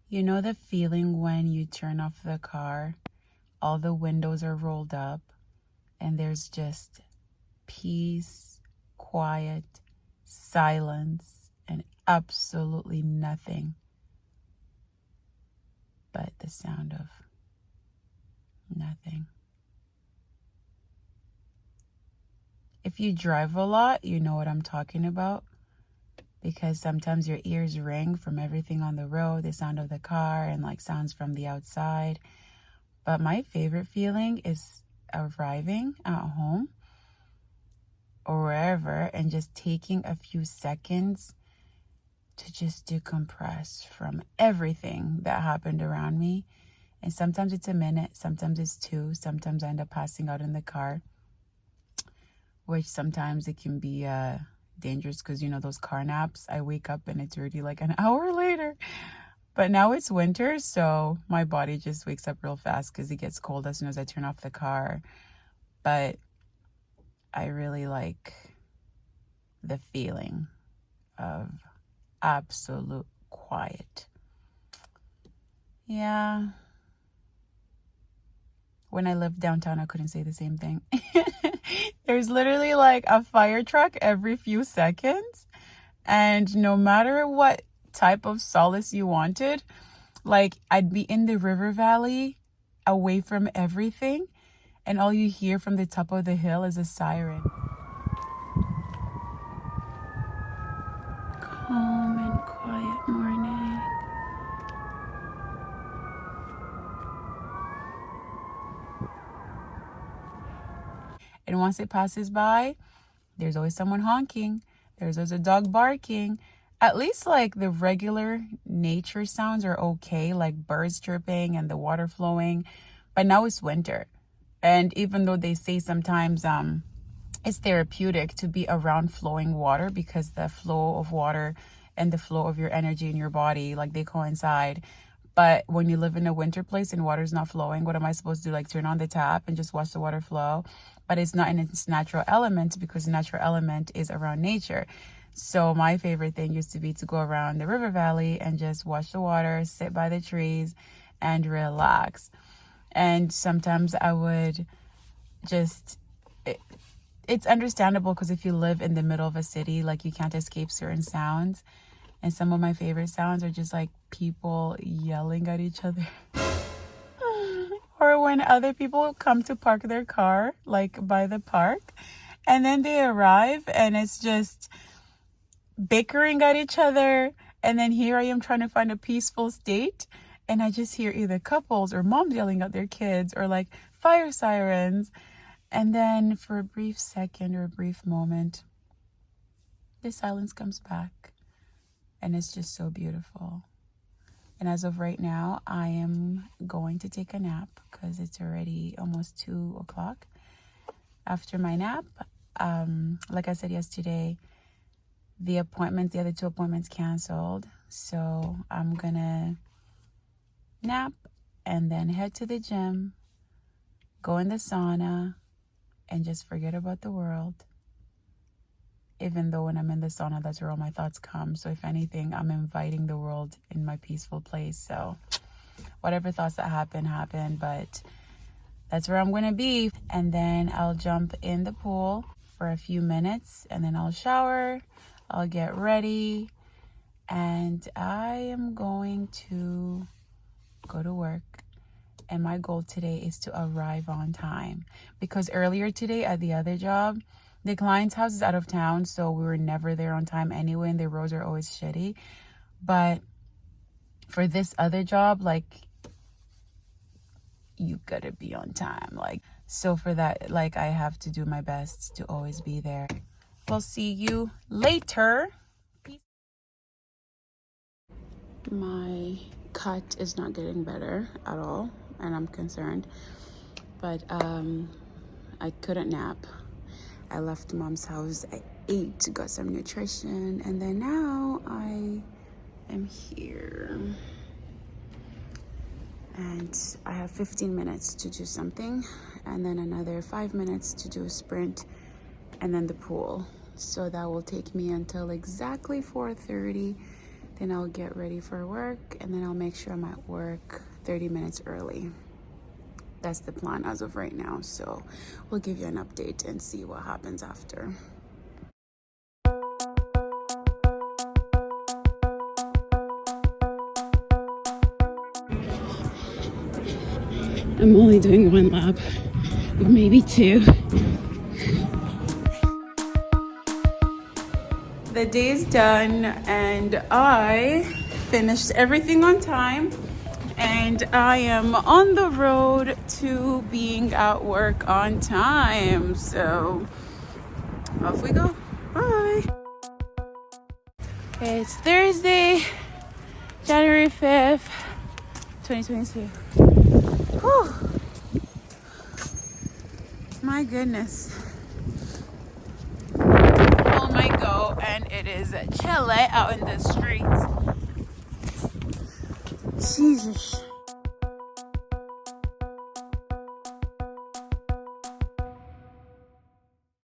You know the feeling when you turn off the car, all the windows are rolled up, and there's just peace, quiet, silence, and absolutely nothing but the sound of nothing. If you drive a lot, you know what I'm talking about, because sometimes your ears ring from everything on the road, the sound of the car, and like sounds from the outside. But my favorite feeling is arriving at home or wherever and just taking a few seconds to just decompress from everything that happened around me. And sometimes it's a minute, sometimes it's two, sometimes I end up passing out in the car, which sometimes it can be dangerous because, you know, those car naps, I wake up and it's already like an hour later. But now it's winter, so my body just wakes up real fast because it gets cold as soon as I turn off the car. But I really like the feeling of absolute quiet. Yeah. When I lived downtown, I couldn't say the same thing. There's literally like a fire truck every few seconds. And no matter what type of solace you wanted, like I'd be in the river valley away from everything. And all you hear from the top of the hill is a siren. Calm and quiet morning. And once it passes by, there's always someone honking. There's always a dog barking. At least like the regular nature sounds are okay, like birds chirping and the water flowing. But now it's winter. And even though they say sometimes it's therapeutic to be around flowing water because the flow of water and the flow of your energy in your body, like they coincide. But when you live in a winter place and water's not flowing, what am I supposed to do? Like turn on the tap and just watch the water flow? But it's not in its natural element because the natural element is around nature. So my favorite thing used to be to go around the river valley and just watch the water, sit by the trees and relax. And sometimes I would just, it's understandable because if you live in the middle of a city, like you can't escape certain sounds. And some of my favorite sounds are just like people yelling at each other. Or when other people come to park their car, like by the park, and then they arrive and it's just bickering at each other. And then here I am trying to find a peaceful state. And I just hear either couples or moms yelling at their kids or like fire sirens. And then for a brief second or a brief moment, the silence comes back. And it's just so beautiful. And as of right now, I am going to take a nap because it's already almost 2 o'clock. After my nap, like I said yesterday, the other two appointments canceled. So I'm gonna nap and then head to the gym, go in the sauna, and just forget about the world. Even though when I'm in the sauna, that's where all my thoughts come. So if anything, I'm inviting the world in my peaceful place. So whatever thoughts that happen, but that's where I'm going to be. And then I'll jump in the pool for a few minutes and then I'll shower, I'll get ready, and I am going to go to work. And my goal today is to arrive on time because earlier today at the other job, the client's house is out of town, so we were never there on time anyway, and the roads are always shitty. But for this other job, like, you gotta be on time. Like, so for that, like, I have to do my best to always be there. We'll see you later. Peace. My cut is not getting better at all, and I'm concerned. But I couldn't nap. I left mom's house at 8, got some nutrition, and then now I am here. And I have 15 minutes to do something, and then another 5 minutes to do a sprint, and then the pool. So that will take me until exactly 4:30, Then I'll get ready for work, and then I'll make sure I'm at work 30 minutes early. That's the plan as of right now. So we'll give you an update and see what happens after. I'm only doing one lap, maybe two. The day's done and I finished everything on time, and I am on the road to being at work on time. So off we go. Bye. Okay, it's Thursday, January 5th, 2022. Whew. My goodness. Oh my god, and it is chilly out in the streets. Jesus.